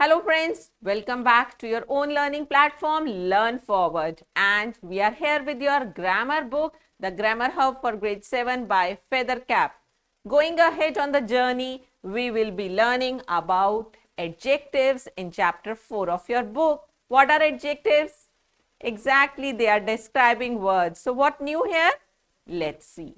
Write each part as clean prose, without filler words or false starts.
Hello friends, welcome back to your own learning platform Learn Forward, and we are here with your grammar book, The Grammar Hub for Grade 7 by Feathercap. Going ahead on the journey, we will be learning about adjectives in chapter 4 of your book. What are adjectives? Exactly, they are describing words. So what new here? Let's see.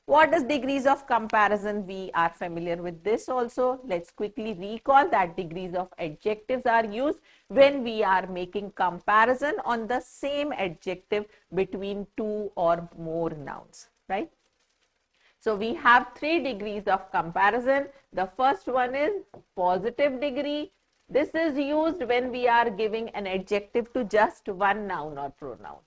What is degrees of comparison? We are familiar with this also. Let's quickly recall that degrees of adjectives are used when we are making comparison on the same adjective between two or more nouns, right? So we have 3 degrees of comparison. The first one is positive degree. This is used when we are giving an adjective to just one noun or pronoun.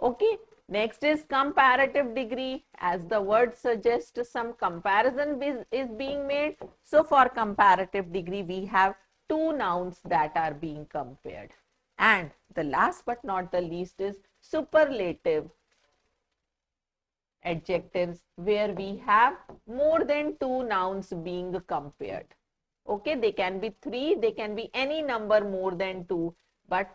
Okay. Next is comparative degree. As the word suggests, some comparison is being made. So for comparative degree, we have 2 nouns that are being compared. And the last but not the least is superlative adjectives, where we have more than 2 nouns being compared. Okay, they can be 3, they can be any number more than 2, but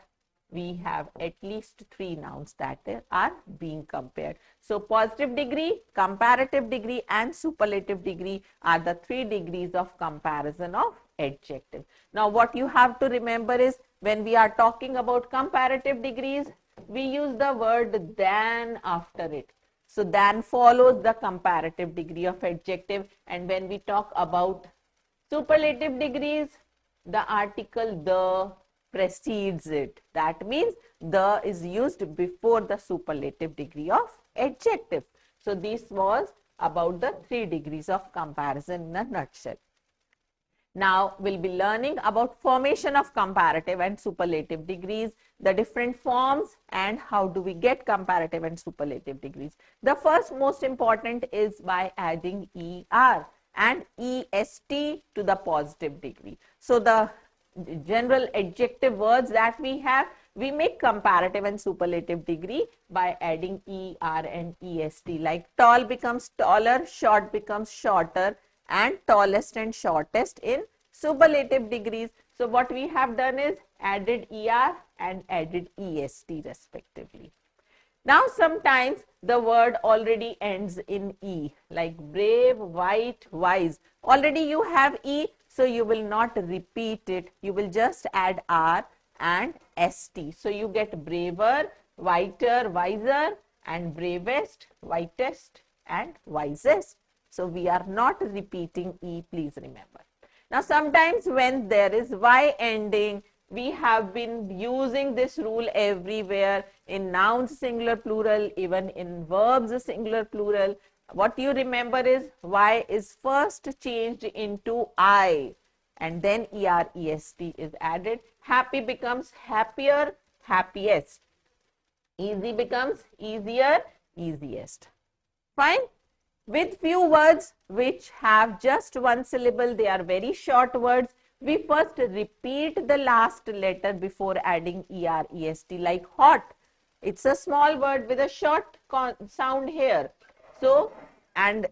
we have at least 3 nouns that are being compared. So positive degree, comparative degree and superlative degree are the 3 degrees of comparison of adjective. Now what you have to remember is, when we are talking about comparative degrees, we use the word than after it. So than follows the comparative degree of adjective, and when we talk about superlative degrees, the article the precedes it. That means the is used before the superlative degree of adjective. So this was about the 3 degrees of comparison in a nutshell. Now we'll be learning about formation of comparative and superlative degrees, the different forms, and how do we get comparative and superlative degrees. The first most important is by adding ER and EST to the positive degree. So the general adjective words that we have, we make comparative and superlative degree by adding ER and EST. Like tall becomes taller, short becomes shorter, and tallest and shortest in superlative degrees. So what we have done is added ER and added EST respectively. Now sometimes the word already ends in E, like brave, white, wise. Already you have E, so you will not repeat it. You will just add R and ST. So you get braver, whiter, wiser, and bravest, whitest, and wisest. So we are not repeating E, please remember. Now sometimes when there is Y ending, we have been using this rule everywhere in nouns singular plural, even in verbs singular plural. What you remember is Y is first changed into I, and then ER-EST is added. Happy becomes happier, happiest. Easy becomes easier, easiest. Fine. With few words which have just one syllable, they are very short words. We first repeat the last letter before adding ER-EST, like hot. It's a small word with a short sound here. So, and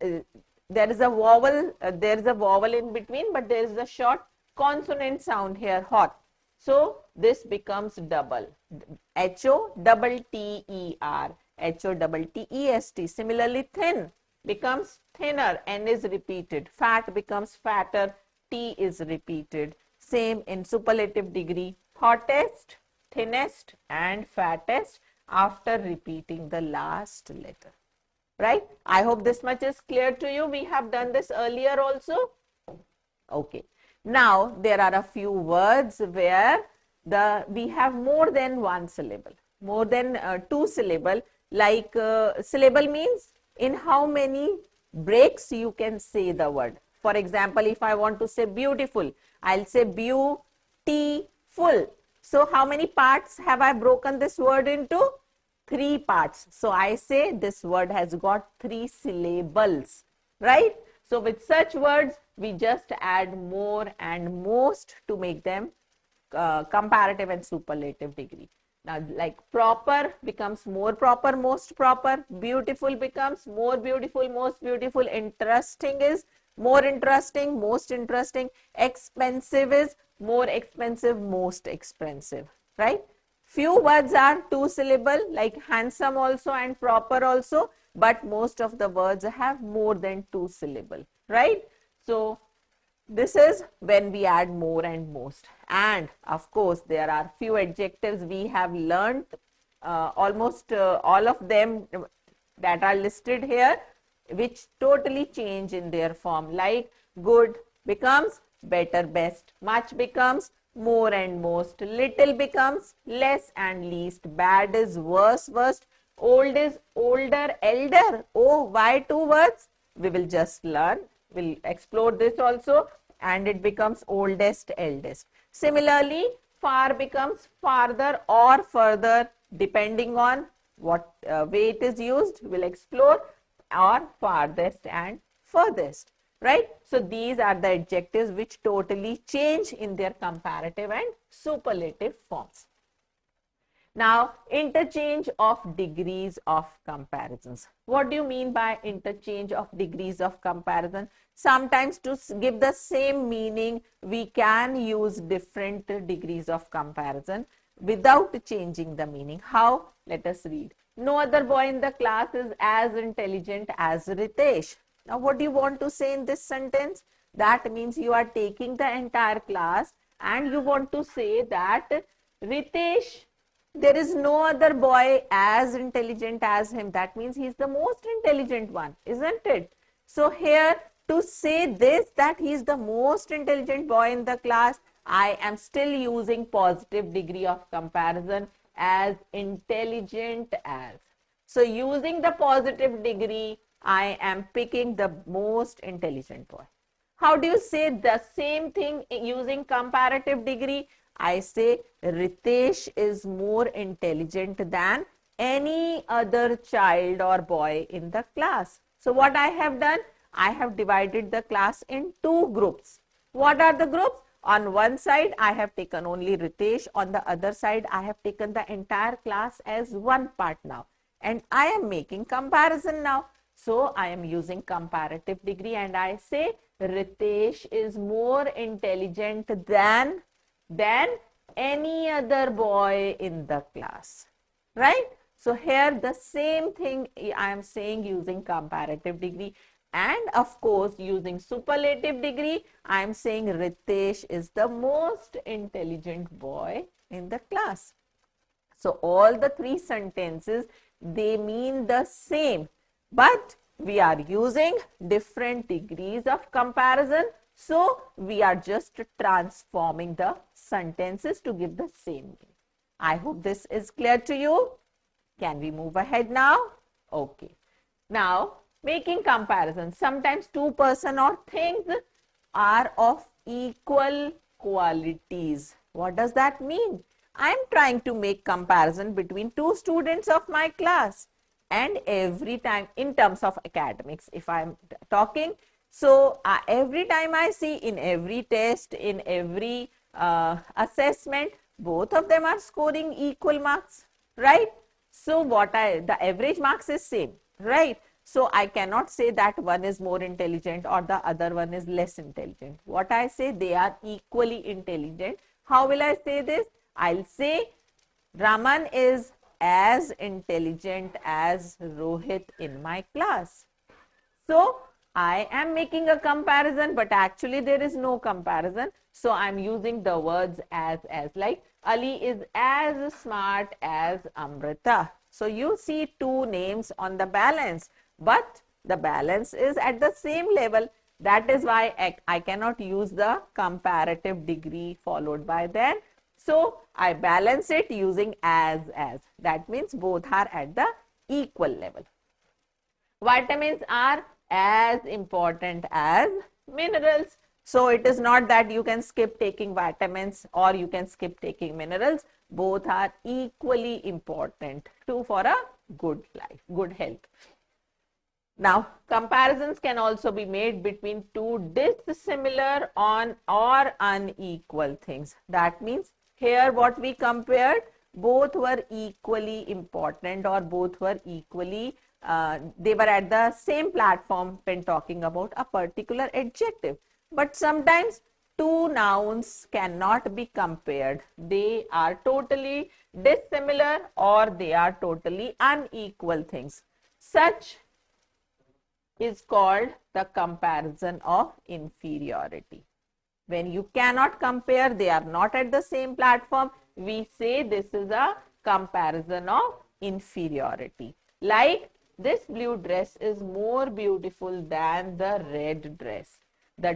there is a vowel in between, but there is a short consonant sound here, hot. So this becomes double, H-O-T-T-E-R, H-O-T-T-E-S-T. Similarly, thin becomes thinner, N is repeated. Fat becomes fatter, T is repeated. Same in superlative degree, hottest, thinnest, and fattest after repeating the last letter. Right? I hope this much is clear to you. We have done this earlier also. Okay. Now there are a few words where we have more than one syllable, more than 2 syllable. Like syllable means in how many breaks you can say the word. For example, if I want to say beautiful, I'll say beautiful. So how many parts have I broken this word into? 3 parts. So I say this word has got 3 syllables, right? So with such words, we just add more and most to make them comparative and superlative degree. Now, like proper becomes more proper, most proper. Beautiful becomes more beautiful, most beautiful. Interesting is more interesting, most interesting. Expensive is more expensive, most expensive, right? Few words are two syllable like handsome also and proper also, but most of the words have more than two syllable, right? So this is when we add more and most. And of course, there are few adjectives we have learned, almost all of them that are listed here, which totally change in their form. Like good becomes better, best. Much becomes more and most. Little becomes less and least. Bad is worse, worst. Old is older, elder. Oh, why two words? We will just learn. We'll explore this also, and it becomes oldest, eldest. Similarly, far becomes farther or further, depending on what way it is used. We'll explore, or farthest and furthest, right? So these are the adjectives which totally change in their comparative and superlative forms. Now, interchange of degrees of comparisons. What do you mean by interchange of degrees of comparison? Sometimes to give the same meaning, we can use different degrees of comparison without changing the meaning. How? Let us read. No other boy in the class is as intelligent as Ritesh. Now, what do you want to say in this sentence? That means you are taking the entire class and you want to say that Ritesh, there is no other boy as intelligent as him. That means he is the most intelligent one, isn't it? So here, to say this, that he is the most intelligent boy in the class, I am still using positive degree of comparison as intelligent as. So using the positive degree, I am picking the most intelligent boy. How do you say the same thing using comparative degree? I say Ritesh is more intelligent than any other child or boy in the class. So what I have done? I have divided the class in two groups. What are the groups? On one side, I have taken only Ritesh. On the other side, I have taken the entire class as one part now. And I am making comparison now. So I am using comparative degree and I say Ritesh is more intelligent than any other boy in the class, right? So here the same thing I am saying using comparative degree, and of course using superlative degree I am saying Ritesh is the most intelligent boy in the class. So all the three sentences, they mean the same, but we are using different degrees of comparison. So we are just transforming the sentences to give the same meaning. I hope this is clear to you. Can we move ahead now? Okay. Now, making comparisons. Sometimes two person or things are of equal qualities. What does that mean? I am trying to make comparison between two students of my class, and every time in terms of academics, if I am talking, so every time I see in every test, in every assessment, both of them are scoring equal marks, right? So the average marks is same, right? So I cannot say that one is more intelligent or the other one is less intelligent. What I say, they are equally intelligent. How will I say this? I'll say Raman is as intelligent as Rohit in my class. So I am making a comparison, but actually there is no comparison. So I'm using the words as, like Ali is as smart as Amrita. So you see two names on the balance, but the balance is at the same level. That is why I cannot use the comparative degree followed by then. So I balance it using as. That means both are at the equal level. Vitamins are as important as minerals. So it is not that you can skip taking vitamins or you can skip taking minerals. Both are equally important for a good life, good health. Now, comparisons can also be made between two dissimilar or unequal things. That means here what we compared, both were equally important or both were equally they were at the same platform when talking about a particular adjective. But sometimes two nouns cannot be compared. They are totally dissimilar or they are totally unequal things. Such is called the comparison of inferiority. When you cannot compare, they are not at the same platform, we say this is a comparison of inferiority. Like, this blue dress is more beautiful than the red dress. The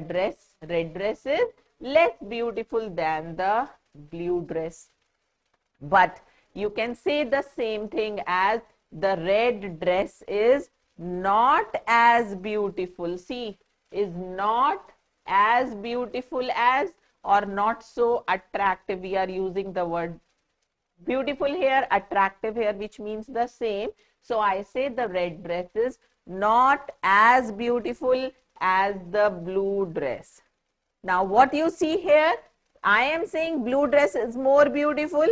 red dress is less beautiful than the blue dress. But you can say the same thing as the red dress is not as beautiful. See, is not as beautiful as or not so attractive. We are using the word beautiful here, attractive here, which means the same. So I say the red dress is not as beautiful as the blue dress. Now what you see here, I am saying blue dress is more beautiful,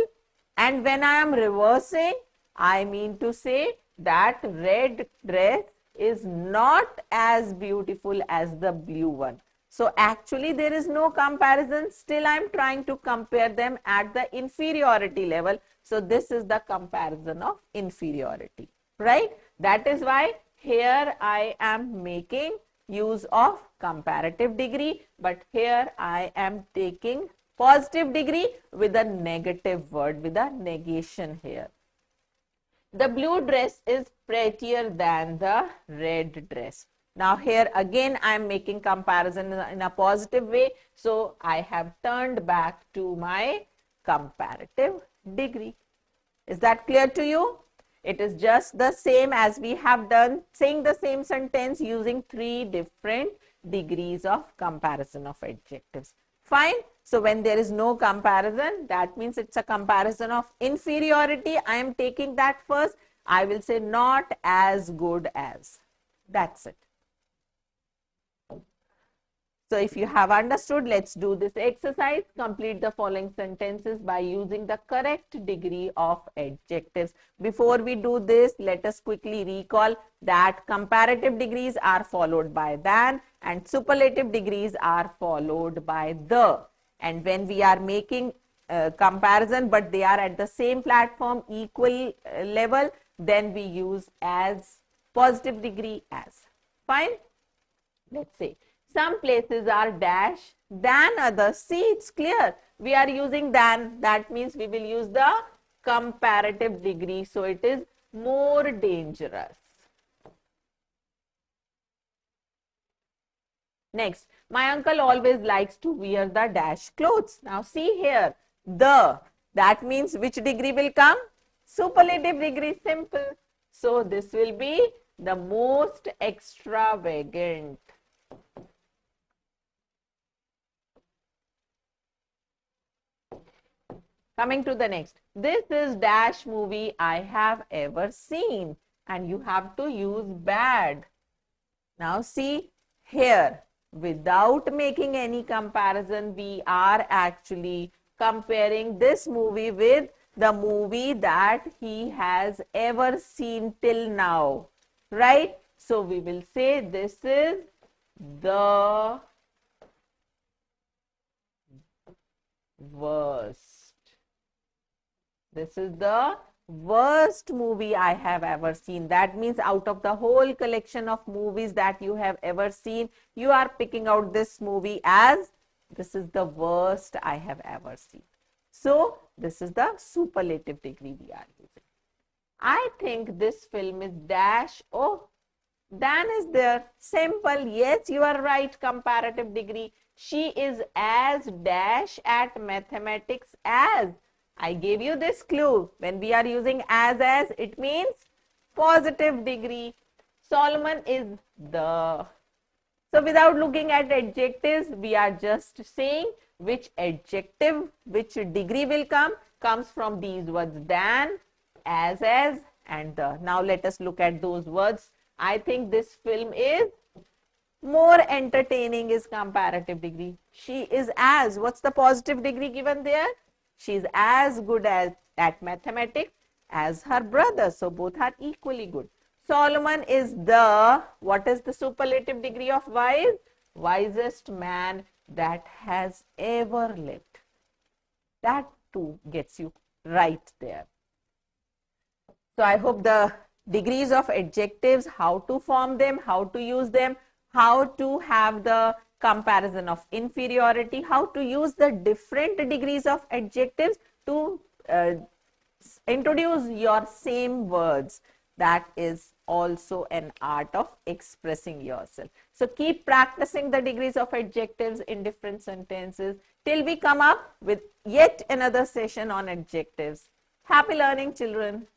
and when I am reversing, I mean to say that red dress is not as beautiful as the blue one. So actually there is no comparison. Still I am trying to compare them at the inferiority level. So this is the comparison of inferiority, right? That is why here I am making use of comparative degree, but here I am taking positive degree with a negative word, with a negation here. The blue dress is prettier than the red dress. Now here again I am making comparison in a positive way. So I have turned back to my comparative degree. Is that clear to you? It is just the same as we have done, saying the same sentence using three different degrees of comparison of adjectives. Fine. So when there is no comparison, that means it's a comparison of inferiority. I am taking that first. I will say not as good as. That's it. So if you have understood, let's do this exercise. Complete the following sentences by using the correct degree of adjectives. Before we do this, let us quickly recall that comparative degrees are followed by than and superlative degrees are followed by the. And when we are making comparison, but they are at the same platform, equal level, then we use as, positive degree as. Fine? Let's say. Some places are dash than others. See, it's clear. We are using than. That means we will use the comparative degree. So it is more dangerous. Next, my uncle always likes to wear the dash clothes. Now see here, the. That means which degree will come? Superlative degree, simple. So this will be the most extravagant. Coming to the next. This is dash movie I have ever seen. And you have to use bad. Now see here, without making any comparison, we are actually comparing this movie with the movie that he has ever seen till now. Right? So we will say this is the worst. This is the worst movie I have ever seen. That means out of the whole collection of movies that you have ever seen, you are picking out this movie as this is the worst I have ever seen. So this is the superlative degree we are using. I think this film is dash. Oh, than is there. Simple. Yes, you are right. Comparative degree. She is as dash at mathematics as. I gave you this clue. When we are using as, it means positive degree. Solomon is the. So without looking at adjectives, we are just saying which adjective, which degree will come, comes from these words than, as, and the. Now let us look at those words. I think this film is more entertaining is comparative degree. She is as. What's the positive degree given there? She is as good at mathematics as her brother. So both are equally good. Solomon is the, what is the superlative degree of wise? Wisest man that has ever lived. That too gets you right there. So I hope the degrees of adjectives, how to form them, how to use them, how to have the comparison of inferiority, how to use the different degrees of adjectives to introduce your same words. That is also an art of expressing yourself. So keep practicing the degrees of adjectives in different sentences till we come up with yet another session on adjectives. Happy learning, children.